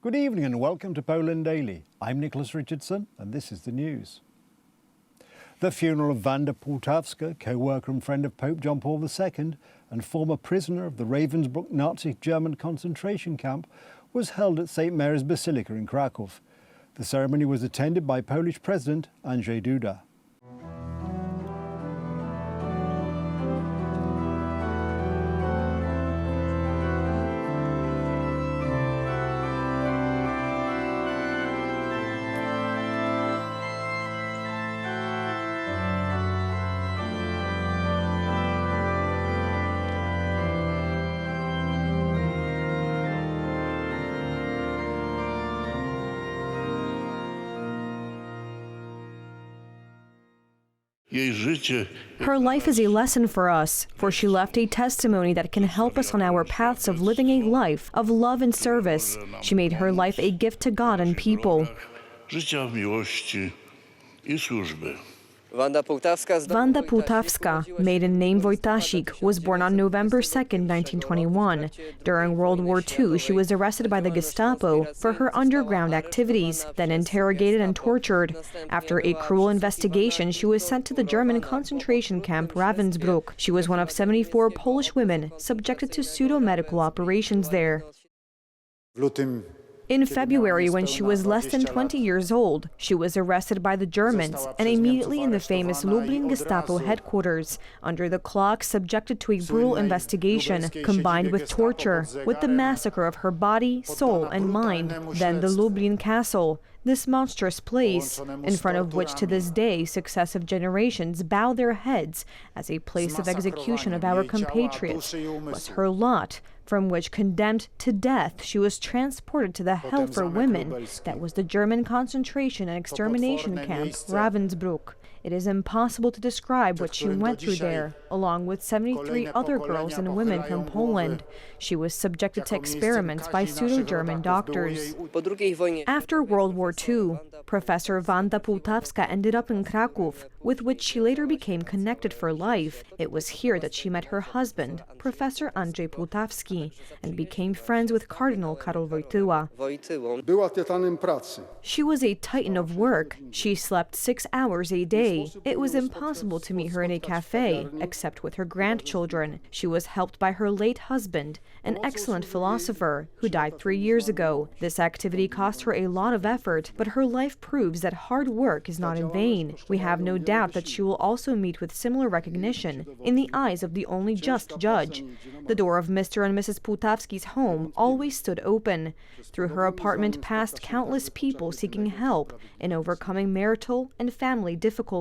Good evening and welcome to Poland Daily. I'm Nicholas Richardson and this is the news. The funeral of Wanda Pultawska, co-worker and friend of Pope John Paul II and former prisoner of the Ravensbrück Nazi German concentration camp, was held at St. Mary's Basilica in Krakow. The ceremony was attended by Polish President Andrzej Duda. Her life is a lesson for us, for she left a testimony that can help us on our paths of living a life of love and service. She made her life a gift to God and people. Wanda Pultawska, maiden name Wojtasik, was born on November 2, 1921. During World War II, she was arrested by the Gestapo for her underground activities, then interrogated and tortured. After a cruel investigation, she was sent to the German concentration camp Ravensbrück. She was one of 74 Polish women subjected to pseudo-medical operations there. In February, when she was less than 20 years old, she was arrested by the Germans and immediately in the famous Lublin Gestapo headquarters, under the clock subjected to a brutal investigation combined with torture, with the massacre of her body, soul and mind. Then the Lublin Castle, this monstrous place, in front of which to this day successive generations bow their heads as a place of execution of our compatriots, was her lot, from which, condemned to death, she was transported to the hell for women that was the German concentration and extermination camp Ravensbrück. It is impossible to describe what she went through there, along with 73 other girls and women from Poland. She was subjected to experiments by pseudo-German doctors. After World War II, Professor Wanda Pultawska ended up in Krakow, with which she later became connected for life. It was here that she met her husband, Professor Andrzej Pultawski, and became friends with Cardinal Karol Wojtyła. She was a titan of work. She slept 6 hours a day. It was impossible to meet her in a cafe, except with her grandchildren. She was helped by her late husband, an excellent philosopher, who died 3 years ago. This activity cost her a lot of effort, but her life proves that hard work is not in vain. We have no doubt that she will also meet with similar recognition in the eyes of the only just judge. The door of Mr. and Mrs. Pultawski's home always stood open. Through her apartment passed countless people seeking help in overcoming marital and family difficulties.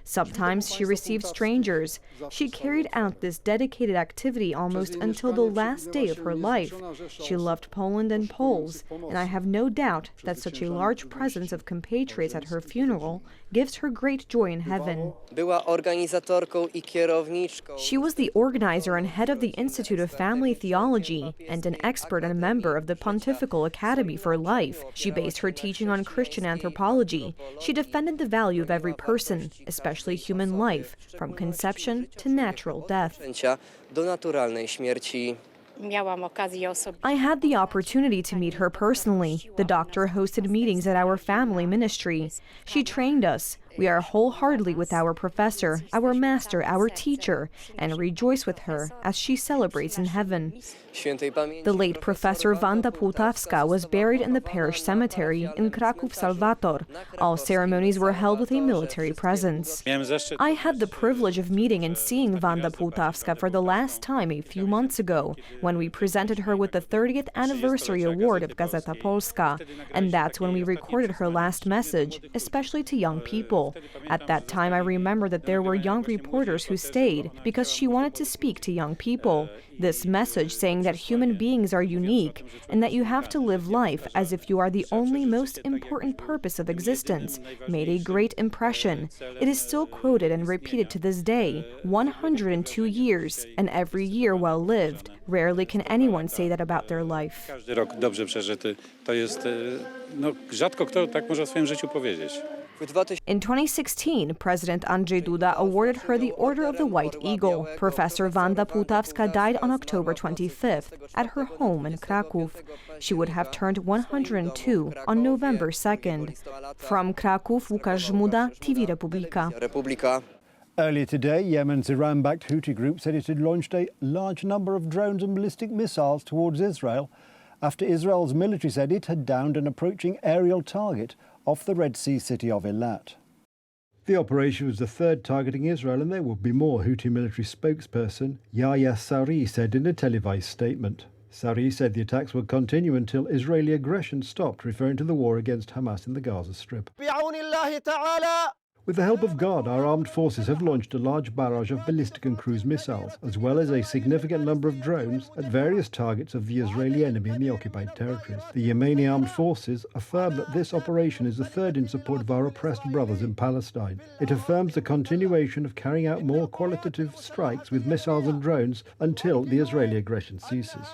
Sometimes she received strangers. She carried out this dedicated activity almost until the last day of her life. She loved Poland and Poles, and I have no doubt that such a large presence of compatriots at her funeral gives her great joy in heaven. She was the organizer and head of the Institute of Family Theology and an expert and member of the Pontifical Academy for Life. She based her teaching on Christian anthropology. She defended the value of every person, especially human life, from conception to natural death. I had the opportunity to meet her personally. The doctor hosted meetings at our family ministry. She trained us. We are wholeheartedly with our professor, our master, our teacher, and rejoice with her as she celebrates in heaven. The late Professor Wanda Pultawska was buried in the parish cemetery in Kraków Salvator. All ceremonies were held with a military presence. I had the privilege of meeting and seeing Wanda Pultawska for the last time a few months ago, when we presented her with the 30th anniversary award of Gazeta Polska, and that's when we recorded her last message, especially to young people. At that time, I remember that there were young reporters who stayed because she wanted to speak to young people. This message saying that human beings are unique and that you have to live life as if you are the only most important purpose of existence made a great impression. It is still quoted and repeated to this day, 102 years, and every year well lived. Rarely can anyone say that about their life. Każdy rok dobrze przeżyty, to jest, rzadko kto tak może o swoim życiu powiedzieć. In 2016, President Andrzej Duda awarded her the Order of the White Eagle. Professor Wanda Pułtawska died on October 25th at her home in Kraków. She would have turned 102 on November 2nd. From Kraków, Łukasz Żmuda, TV Republika. Earlier today, Yemen's Iran-backed Houthi group said it had launched a large number of drones and ballistic missiles towards Israel after Israel's military said it had downed an approaching aerial target off the Red Sea city of Eilat. The operation was the third targeting Israel, and there will be more, Houthi military spokesperson Yahya Saree said in a televised statement. Saree said the attacks would continue until Israeli aggression stopped, referring to the war against Hamas in the Gaza Strip. With the help of God, our armed forces have launched a large barrage of ballistic and cruise missiles, as well as a significant number of drones at various targets of the Israeli enemy in the occupied territories. The Yemeni armed forces affirm that this operation is the third in support of our oppressed brothers in Palestine. It affirms the continuation of carrying out more qualitative strikes with missiles and drones until the Israeli aggression ceases.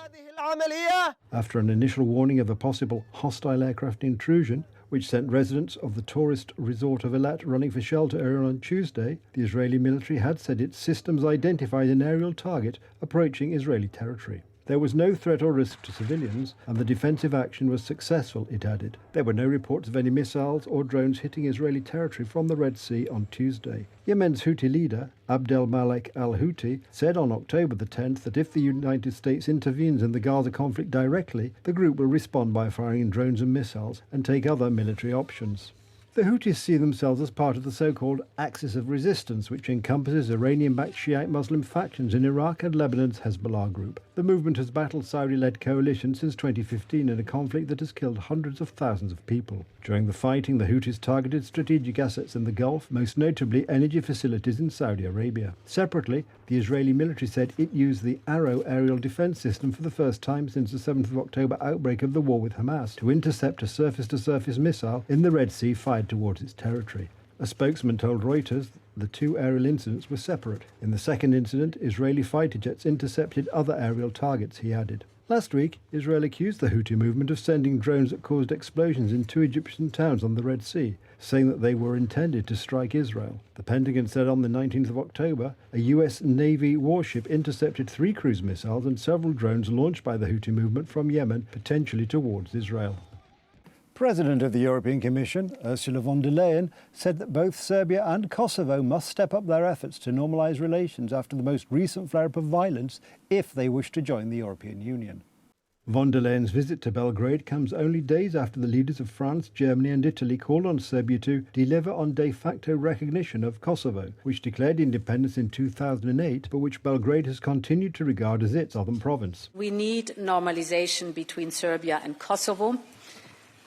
After an initial warning of a possible hostile aircraft intrusion, which sent residents of the tourist resort of Eilat running for shelter earlier on Tuesday, the Israeli military had said its systems identified an aerial target approaching Israeli territory. There was no threat or risk to civilians, and the defensive action was successful, it added. There were no reports of any missiles or drones hitting Israeli territory from the Red Sea on Tuesday. Yemen's Houthi leader, Abdel Malek al-Houthi, said on October the 10th that if the United States intervenes in the Gaza conflict directly, the group will respond by firing drones and missiles and take other military options. The Houthis see themselves as part of the so-called Axis of Resistance, which encompasses Iranian-backed Shiite Muslim factions in Iraq and Lebanon's Hezbollah group. The movement has battled Saudi-led coalition since 2015 in a conflict that has killed hundreds of thousands of people. During the fighting, the Houthis targeted strategic assets in the Gulf, most notably energy facilities in Saudi Arabia. Separately, the Israeli military said it used the Arrow aerial defense system for the first time since the 7th of October outbreak of the war with Hamas to intercept a surface-to-surface missile in the Red Sea fired towards its territory. A spokesman told Reuters the two aerial incidents were separate. In the second incident, Israeli fighter jets intercepted other aerial targets, he added. Last week, Israel accused the Houthi movement of sending drones that caused explosions in two Egyptian towns on the Red Sea, saying that they were intended to strike Israel. The Pentagon said on the 19th of October, a US Navy warship intercepted 3 cruise missiles and several drones launched by the Houthi movement from Yemen, potentially towards Israel. President of the European Commission, Ursula von der Leyen, said that both Serbia and Kosovo must step up their efforts to normalise relations after the most recent flare-up of violence if they wish to join the European Union. Von der Leyen's visit to Belgrade comes only days after the leaders of France, Germany and Italy called on Serbia to deliver on de facto recognition of Kosovo, which declared independence in 2008, but which Belgrade has continued to regard as its southern province. We need normalisation between Serbia and Kosovo.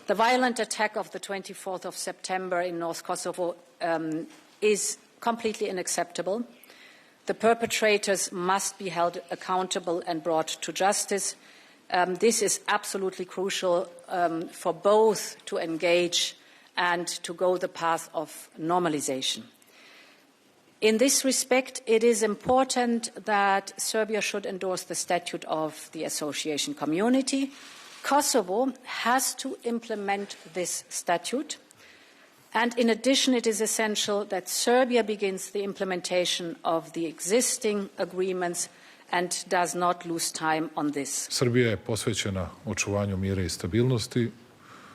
The violent attack of the 24th of September in North Kosovo is completely unacceptable. The perpetrators must be held accountable and brought to justice. This is absolutely crucial for both to engage and to go the path of normalisation. In this respect, it is important that Serbia should endorse the statute of the association community. Kosovo has to implement this statute, and in addition it is essential that Serbia begins the implementation of the existing agreements and does not lose time on this. Srbija je posvećena očuvanju mira I stabilnosti.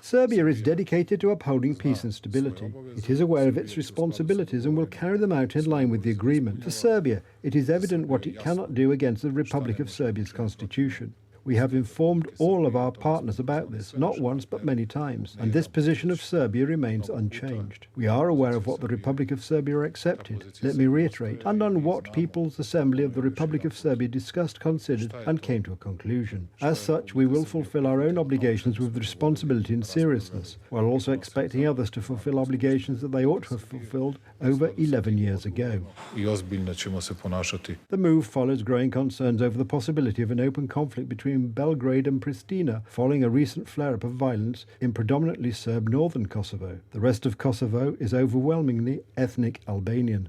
Serbia is dedicated to upholding peace and stability. It is aware of its responsibilities and will carry them out in line with the agreement. For Serbia, it is evident what it cannot do against the Republic of Serbia's constitution. We have informed all of our partners about this, not once but many times, and this position of Serbia remains unchanged. We are aware of what the Republic of Serbia accepted, let me reiterate, and on what People's Assembly of the Republic of Serbia discussed, considered and came to a conclusion. As such, we will fulfill our own obligations with responsibility and seriousness, while also expecting others to fulfill obligations that they ought to have fulfilled over 11 years ago. I ozbiljno ćemo se ponašati. The move follows growing concerns over the possibility of an open conflict between Belgrade and Pristina following a recent flare-up of violence in predominantly Serb northern Kosovo. The rest of Kosovo is overwhelmingly ethnic Albanian.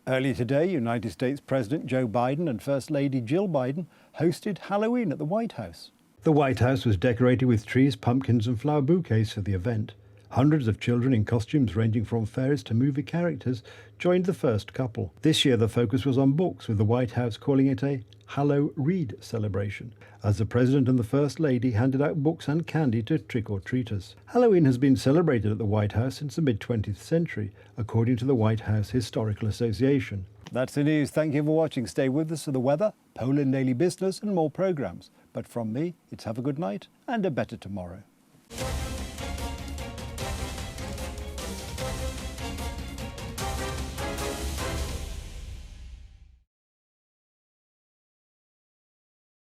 Earlier today, United States President Joe Biden and First Lady Jill Biden hosted Halloween at the White House. The White House was decorated with trees, pumpkins and flower bouquets for the event. Hundreds of children in costumes ranging from fairies to movie characters joined the first couple. This year the focus was on books, with the White House calling it a Hallow Read celebration, as the President and the First Lady handed out books and candy to trick-or-treaters. Halloween has been celebrated at the White House since the mid-20th century, according to the White House Historical Association. That's the news. Thank you for watching. Stay with us for the weather, Poland Daily Business and more programmes. But from me, it's have a good night and a better tomorrow.